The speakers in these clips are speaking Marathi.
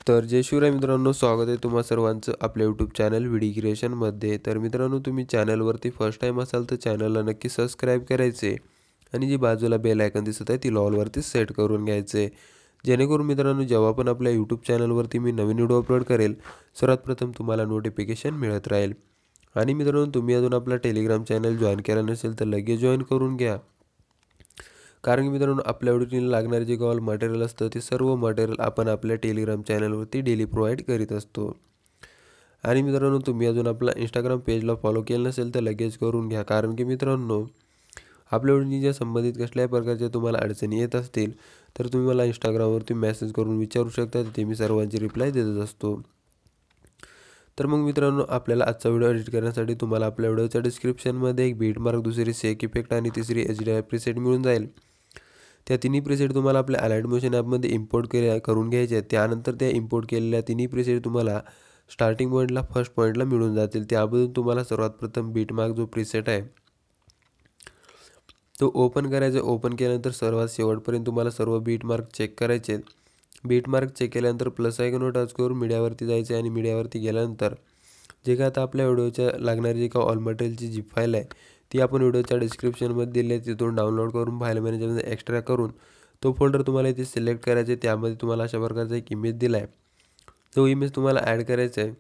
तर जय शिवराय मित्रांनो, स्वागत आहे तुम्हा सर्वांचं आपल्या यूट्यूब चॅनल व्हिडिओ क्रिएशनमध्ये। तर मित्रांनो, तुम्ही चॅनलवरती फर्स्ट टाइम असाल तर चॅनलला नक्की सबस्क्राइब करायचे आणि जी बाजूला बेल आयकॉन दिसत आहे ती ऑलवरती सेट करून घ्यायचे, जेणेकरून मित्रांनो जेव्हा पण आपल्या यूट्यूब चॅनलवरती मी नवीन व्हिडिओ अपलोड करेल सर्वात प्रथम तुम्हाला नोटिफिकेशन मिळत राहील। आणि मित्रांनो, तुम्ही अजून आपला टेलिग्राम चॅनल जॉईन केला नसेल तर लगेच जॉईन करून घ्या, कारण की मित्रांनो आपल्या व्हिडिओला लागणारे जे ऑल मटेरियल असतं ते सर्व मटेरियल आपण आपल्या टेलिग्राम चॅनलवरती डेली प्रोव्हाइड करीत असतो। आणि मित्रांनो, तुम्ही अजून आपला इंस्टाग्राम पेजला फॉलो केलं नसेल तर लगेच करून घ्या, कारण की मित्रांनो आपल्या व्हिडिओच्या संबंधित कसल्याही प्रकारच्या तुम्हाला अडचणी येत असतील तर तुम्ही मला इंस्टाग्रामवरती मेसेज करून विचारू शकता, तिथे मी सर्वांची रिप्लाय देत असतो। तर मग मित्रांनो, आपल्याला आजचा व्हिडिओ एडिट करण्यासाठी तुम्हाला आपल्या व्हिडिओच्या डिस्क्रिप्शनमध्ये एक बीट मार्क, दुसरी सेक इफेक्ट आणि तिसरी HDRI प्रीसेट मिळून जाईल। त्या तिन्ही प्रीसेट तुम्हाला आपल्या अलाइट मोशन ॲपमध्ये इम्पोर्ट करून घ्यायचे आहेत। त्यानंतर त्या इम्पोर्ट केलेल्या तिन्ही प्रीसेट तुम्हाला स्टार्टिंग पॉईंटला फर्स्ट पॉईंटला मिळून जातील। त्याबद्दल तुम्हाला सर्वात प्रथम बीट मार्क जो प्रीसेट आहे तो ओपन करायचा। ओपन केल्यानंतर सर्वात शेवटपर्यंत तुम्हाला सर्व बीट मार्क चेक करायचे। बीट मार्क चेक केल्यानंतर प्लस आयकॉनवर टच करून मीडियावरती जायचे आणि मीडियावरती गेल्यानंतर जे काय आता आपल्या व्हिडिओच्या लागणारी जी का ऑल मटेरियलची जी फाईल आहे ती आपण व्हिडिओच्या डिस्क्रिप्शनमध्ये दिली आहे, तिथून डाउनलोड करून फाईल मॅनेजरमध्ये एक्स्ट्रा करून तो फोल्डर तुम्हाला इथे सिलेक्ट करायचा आहे। त्यामध्ये तुम्हाला अशा प्रकारचा एक इमेज दिला आहे, तो इमेज तुम्हाला ॲड करायचा आहे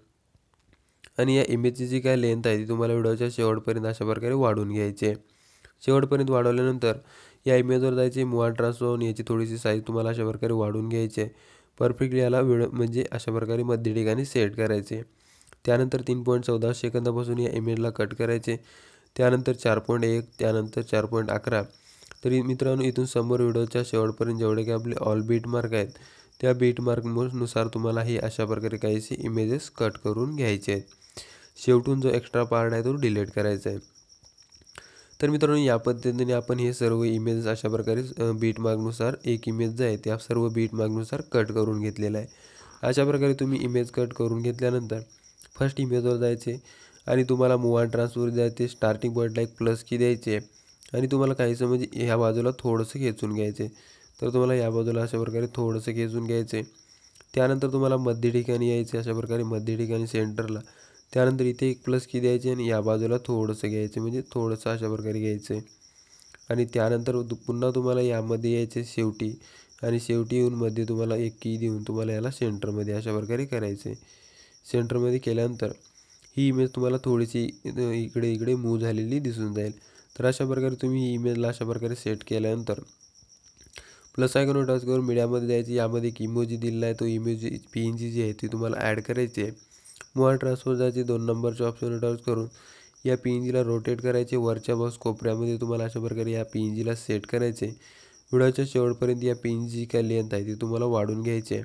आणि या इमेजची जी काय लेंथ आहे ती तुम्हाला व्हिडिओच्या शेवटपर्यंत अशा प्रकारे वाढवून घ्यायची आहे। शेवटपर्यंत वाढवल्यानंतर या इमेजवर जायचे, मूव अँड ट्रान्सफॉर्म याची थोडीशी साईज तुम्हाला अशा प्रकारे वाढवून घ्यायची आहे। परफेक्टली याला व्हिडिओ म्हणजे अशा प्रकारे मध्य ठिकाणी सेट करायचे। त्यानंतर 3.14 सेकंदापासून या इमेजला कट करायचे। त्यानंतर 4.1, त्यानंतर 4.11। तरी मित्रांनो, इथून समोर व्हिडिओच्या शेवटपर्यंत जेवढे काही आपले ऑल बीट मार्क आहेत त्या बीट मार्कनुसार तुम्हाला हे अशा प्रकारे काहीसे इमेजेस कट करून घ्यायचे आहेत। शेवटून जो एक्स्ट्रा पार्ट आहे तो डिलीट करायचा आहे। तर मित्रांनो, या पद्धतीने आपण हे सर्व इमेजेस अशा प्रकारे बीट मार्कनुसार एक इमेज जो आहे त्या सर्व बीट मार्कनुसार कट करून घेतलेला आहे। अशा प्रकारे तुम्ही इमेज कट करून घेतल्यानंतर फर्स्ट इमेजवर जायचे आणि तुम्हाला मूव अँड ट्रान्सफर जायचे। स्टार्टिंग पॉईंटला एक प्लस की द्यायचे आणि तुम्हाला काहीसं म्हणजे ह्या बाजूला थोडंसं खेचून घ्यायचे। तर तुम्हाला या बाजूला अशा प्रकारे थोडंसं खेचून घ्यायचे। त्यानंतर तुम्हाला मध्य ठिकाणी यायचे, अशा प्रकारे मध्य ठिकाणी सेंटरला। त्यानंतर इथे एक प्लस की द्यायची आणि या बाजूला थोडंसं घ्यायचे, म्हणजे थोडंसं अशा प्रकारे घ्यायचं आणि त्यानंतर पुन्हा तुम्हाला यामध्ये यायचे शेवटी आणि शेवटी येऊन मध्ये तुम्हाला एक की देऊन तुम्हाला याला सेंटरमध्ये अशा प्रकारे करायचे। सेंटरमध्ये केल्यानंतर ही इमेज तुम्हाला थोडीशी इकडे मूव्ह झालेली दिसून जाईल। तर अशा प्रकारे तुम्ही ही इमेजला अशा प्रकारे सेट केल्यानंतर प्लस आयकॉनवर टच करून मीडियामध्ये जायची। यामध्ये एक इमोजी दिलेला आहे, तो इमोजी PNG जी आहे ती तुम्हाला ॲड करायची आहे। मूव अँड ट्रान्सफर जायचे, 2 नंबरच्या ऑप्शनवर टच करून या PNGला रोटेट करायचे। वरच्या बॉक्स कोपऱ्यामध्ये तुम्हाला अशा प्रकारे या PNGला सेट करायचे। व्हिडिओच्या शेवटपर्यंत या PNG काय लेंथ आहे ती तुम्हाला वाढून घ्यायची आहे।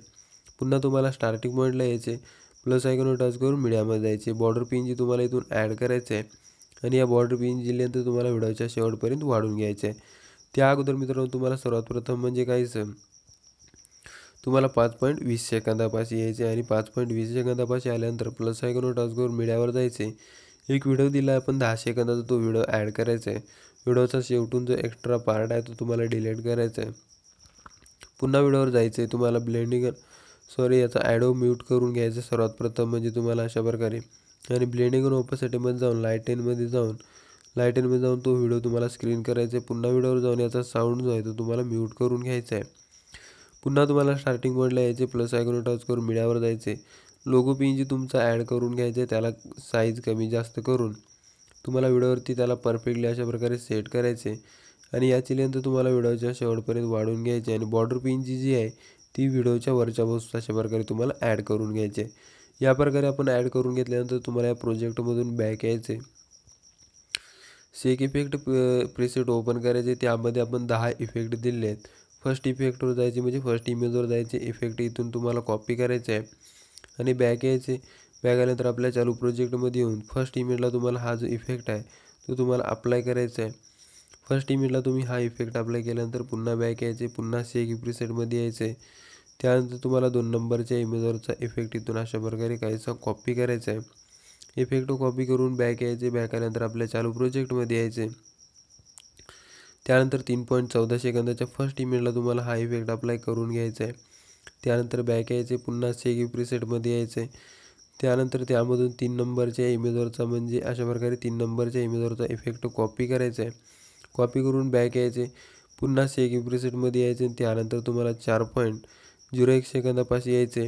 पुन्हा तुम्हाला स्टार्टिंग पॉईंटला यायचे, प्लस आयकॉनवर टच करून मीडियामध्ये जायचे। बॉर्डर PNG तुम्हाला इथून ॲड करायचं आहे आणि या बॉर्डर PNG लेंथ तुम्हाला व्हिडिओच्या शेवटपर्यंत वाढून घ्यायचे आहे। त्या अगोदर मित्रांनो, तुम्हाला सर्वात प्रथम म्हणजे काहीच तुम्हाला 5.20 सेकंदापाशी यायचे आणि 5.20 सेकंदापाशी आल्यानंतर प्लस आयकॉनवर टच करून मीडियावर जायचे। एक व्हिडिओ दिला आहे आपण 10 सेकंदाचा, तो व्हिडिओ ॲड करायचा आहे। व्हिडिओचा शेवटून जो एक्स्ट्रा पार्ट आहे तो तुम्हाला डिलीट करायचा आहे। पुन्हा व्हिडिओवर जायचं आहे, तुम्हाला याचा ॲडो म्यूट करून घ्यायचं सर्वात प्रथम म्हणजे तुम्हाला अशा प्रकारे आणि ब्लेंडिंग आणि ओपेसिटीमध्ये जाऊन लाईटेनमध्ये जाऊन तो व्हिडिओ तुम्हाला स्क्रीन करायचा आहे। पुन्हा व्हिडिओवर जाऊन याचा साऊंड जो आहे तो तुम्हाला म्यूट करून घ्यायचा आहे। पुन्हा तुम्हाला स्टार्टिंग पॉईंटला यायचे, प्लस आयकॉनवर टच करून मीडियावर जायचे। लोगो PNG तुमचा ॲड करून घ्यायचा आहे, त्याला साईज कमी जास्त करून तुम्हाला व्हिडिओवरती त्याला परफेक्टली अशा प्रकारे सेट करायचे आणि याची लेंथ तुम्हाला व्हिडिओच्या शेवटपर्यंत वाढवून घ्यायची आणि बॉर्डर पिनची जी आहे ती व्हिडिओच्या वरच्या बाजूस अशा प्रकारे तुम्हाला ॲड करून घ्यायचे. या प्रकारे आपण ॲड करून घेतल्यानंतर तुम्हाला या प्रोजेक्टमधून बॅक यायचे. शेक इफेक्ट प्रीसेट ओपन करायचे. त्यामध्ये आपण 10 इफेक्ट दिले आहेत. फर्स्ट इफेक्टवर जायचे म्हणजे फर्स्ट इमेजवर जायचे. इफेक्ट इथून तुम्हाला कॉपी करायचे आहे आणि बॅक यायचे. बॅक आल्यानंतर आपल्या चालू प्रोजेक्टमध्ये येऊन फर्स्ट इमेजला तुम्हाला हा जो इफेक्ट आहे तो तुम्हाला अप्लाय करायचा आहे. फर्स्ट इमेजला तुम्ही हा इफेक्ट अप्लाय केल्यानंतर पुन्हा बॅक यायचे. पुन्हा शेक प्रीसेटमध्ये यायचे. त्यानंतर तुम्हाला 2 नंबरच्या इमेजवरचा इफेक्ट इथून अशा प्रकारे काहीसा कॉपी करायचा आहे. इफेक्ट कॉपी करून बॅक यायचे. बॅक आल्यानंतर आपल्या चालू प्रोजेक्टमध्ये यायचे. त्यानंतर 3.14 सेकंदाच्या फर्स्ट इमेजला तुम्हाला हा इफेक्ट अप्लाय करून घ्यायचा आहे. त्यानंतर बॅक यायचे. पुन्हा शेक प्रीसेटमध्ये यायचे. त्यानंतर त्यामधून 3 नंबरच्या इमेजवरचा म्हणजे अशा प्रकारे 3 नंबरच्या इमेजवरचा इफेक्ट कॉपी करायचा आहे. कॉपी करून बॅक यायचे. पुन्हा शेक प्रीसेटमध्ये यायचे. त्यानंतर तुम्हाला 4.01 सेकंदापाशी यायचे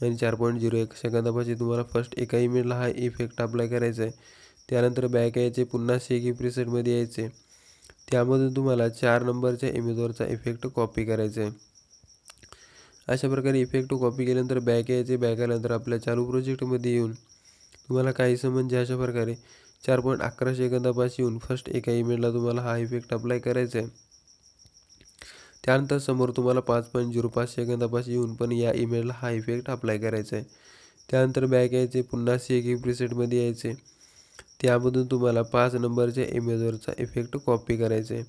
आणि 4.01 सेकंदापाशी तुम्हाला फर्स्ट एका इमेजला हा इफेक्ट अप्लाय करायचा आहे. त्यानंतर बॅक यायचे. पुन्हा शेक प्रीसेटमध्ये यायचे. त्यामधून तुम्हाला 4 नंबरच्या इमेजवरचा इफेक्ट कॉपी करायचा आहे. अशा प्रकारे इफेक्ट कॉपी केल्यानंतर बॅक यायचे. बॅक आल्यानंतर आपल्या चालू प्रोजेक्टमध्ये येऊन तुम्हाला काहीसं म्हणजे अशा प्रकारे 4.11 सेकंदापाशी येऊन फर्स्ट एका इमेजला तुम्हाला हा इफेक्ट अप्लाय करायचा आहे. त्यानंतर समोर तुम्हाला 5.05 सेकंदापाशी येऊन पण या इमेजला हा इफेक्ट अप्लाय करायचा आहे. त्यानंतर बॅक यायचे. पुन्हा शेक प्रीसेटमध्ये यायचे. त्यामधून तुम्हाला 5 नंबरच्या इमेजवरचा इफेक्ट कॉपी करायचा आहे.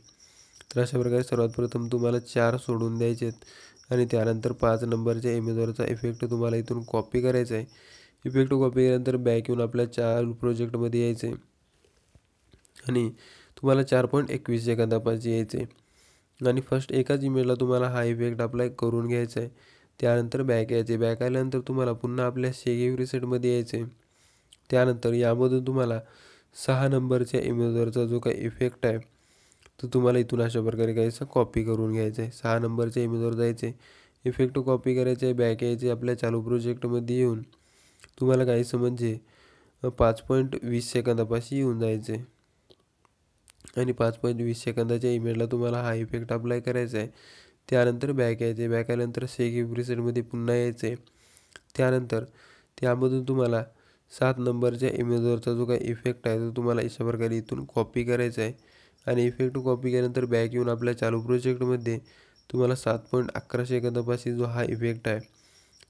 तर अशा प्रकारे सर्वात प्रथम तुम्हाला 4 सोडून द्यायचे आहेत आणि त्यानंतर 5 नंबरच्या इमेजवरचा इफेक्ट तुम्हाला इथून कॉपी करायचा आहे. इफेक्ट कॉपी केल्यानंतर बॅक येऊन आपल्या चालू प्रोजेक्टमध्ये यायचे आणि तुम्हाला 4.21 सेकंदापाशी यायचे आणि फर्स्ट एकाच इमेजला तुम्हाला हा इफेक्ट अप्लाय करून घ्यायचा आहे. त्यानंतर बॅक यायचे. बॅक आल्यानंतर तुम्हाला पुन्हा आपल्या शेक प्रीसेटमध्ये यायचे. त्यानंतर यामधून तुम्हाला 6 नंबरच्या इमेजवरचा जो काही इफेक्ट आहे तो तुम्हाला इथून अशा प्रकारे काहीसा कॉपी करून घ्यायचा आहे. 6 नंबरच्या इमेजवर जायचे. इफेक्ट कॉपी करायचे आहे. बॅक यायचे. आपल्या चालू प्रोजेक्टमध्ये येऊन तुम्हाला काहीसं म्हणजे 5.20 सेकंदापाशी येऊन जायचे आणि 5.20 सेकंदाच्या इमेजला तुम्हाला हा इफेक्ट अप्लाय करायचा आहे. त्यानंतर बॅक यायचे. बॅक आल्यानंतर शेक प्रीसेटमध्ये पुन्हा यायचे. त्यानंतर त्यामधून तुम्हाला 7 नंबरच्या इमेजवरचा जो काही इफेक्ट आहे तो तुम्हाला अशा प्रकारे इथून कॉपी करायचा आहे आणि इफेक्ट कॉपी केल्यानंतर बॅक येऊन आपल्या चालू प्रोजेक्टमध्ये तुम्हाला 7.11 सेकंदापाशी जो हा इफेक्ट आहे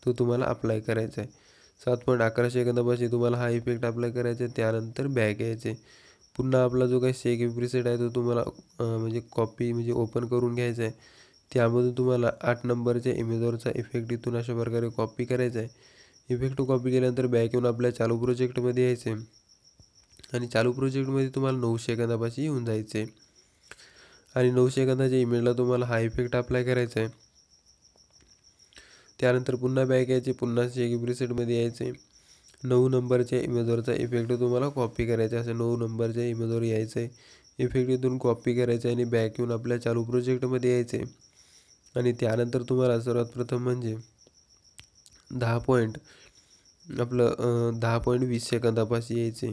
तो तुम्हाला अप्लाय करायचा आहे. 7.11 सेकंदापाशी तुम्हाला हा इफेक्ट अप्लाय करायचा आहे. त्यानंतर बॅक यायचे. पुन्हा आपला जो काही शेक प्रीसेट आहे तो तुम्हाला म्हणजे कॉपी म्हणजे ओपन करून घ्यायचा आहे. त्यामधून तुम्हाला 8 नंबरच्या इमेजवरचा इफेक्ट इथून अशा प्रकारे कॉपी करायचा आहे. इफेक्ट कॉपी केल्यानंतर बॅक येऊन आपल्या चालू प्रोजेक्टमध्ये यायचे आणि चालू प्रोजेक्टमध्ये तुम्हाला 9 सेकंदापाशी येऊन जायचे आणि 9 सेकंदाच्या इमेजला तुम्हाला हा इफेक्ट अप्लाय करायचा आहे. त्यानंतर पुन्हा बॅक यायचे. पुन्हा शेक प्रीसेटमध्ये यायचे. 9 नंबरच्या इमेजवरचा इफेक्ट तुम्हाला कॉपी करायचा आहे. असं 9 नंबरच्या इमेजवर यायचं आहे. इफेक्ट इथून कॉपी करायचा आहे आणि बॅक येऊन आपल्या चालू प्रोजेक्टमध्ये यायचे आणि त्यानंतर तुम्हाला सर्वात प्रथम म्हणजे 10.20 सेकंदापाशी यायचे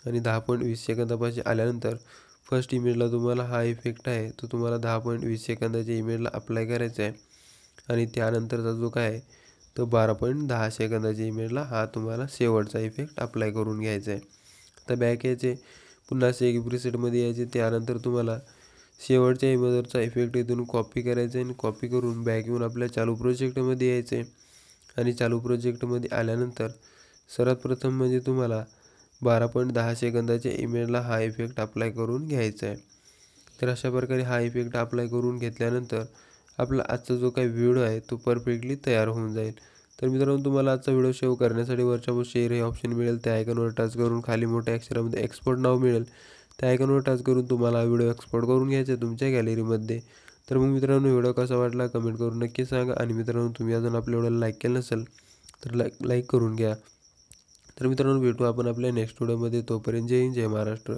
आणि 10.20 सेकंदापाशी आल्यानंतर फर्स्ट इमेजला तुम्हाला हा इफेक्ट आहे तो तुम्हाला 10.20 सेकंदाच्या इमेजला अप्लाय करायचा आहे आणि त्यानंतरचा जो काय आहे तो 12.10 सेकंदाच्या इमेजला हा तुम्हाला शेवटचा इफेक्ट अप्लाय करून घ्यायचा आहे. आता बॅक यायचे. पुन्हा शेक प्रीसेटमध्ये यायचे. त्यानंतर तुम्हाला शेवटच्या इमेजवरचा इफेक्ट इथून कॉपी करायचा आहे आणि कॉपी करून बॅक येऊन आपल्या चालू प्रोजेक्टमध्ये यायचे आणि चालू प्रोजेक्टमध्ये आल्यानंतर सर्वात प्रथम म्हणजे तुम्हाला 12.10 सेकंदाच्या इमेजला हा इफेक्ट अप्लाय करून घ्यायचा आहे. तर अशा प्रकारे हा इफेक्ट अप्लाय करून घेतल्यानंतर आपला आजचा जो काही व्हिडिओ आहे तो परफेक्टली तयार होऊन जाईल. तर मित्रांनो तुम्हाला आजचा व्हिडिओ सेव्ह करण्यासाठी वरच्या शेअर हे ऑप्शन मिळेल. त्या आयकॉनवर टच करून खाली मोठ्या अक्षरामध्ये एक्सपोर्ट नाव मिळेल. त्या आयकॉनवर टच करून तुम्हाला हा व्हिडिओ एक्सपोर्ट करून घ्यायचा आहे तुमच्या गॅलरीमध्ये. तर मग मित्रांनो व्हिडिओ कसा वाटला कमेंट करून नक्की सांगा आणि मित्रांनो तुम्ही अजून आपल्या व्हिडिओला लाईक केलं नसेल तर लाईक करून घ्या. तर मित्रांनो भेटू आपण आपल्या नेक्स्ट व्हिडिओमध्ये. तोपर्यंत जय हिंद जय महाराष्ट्र.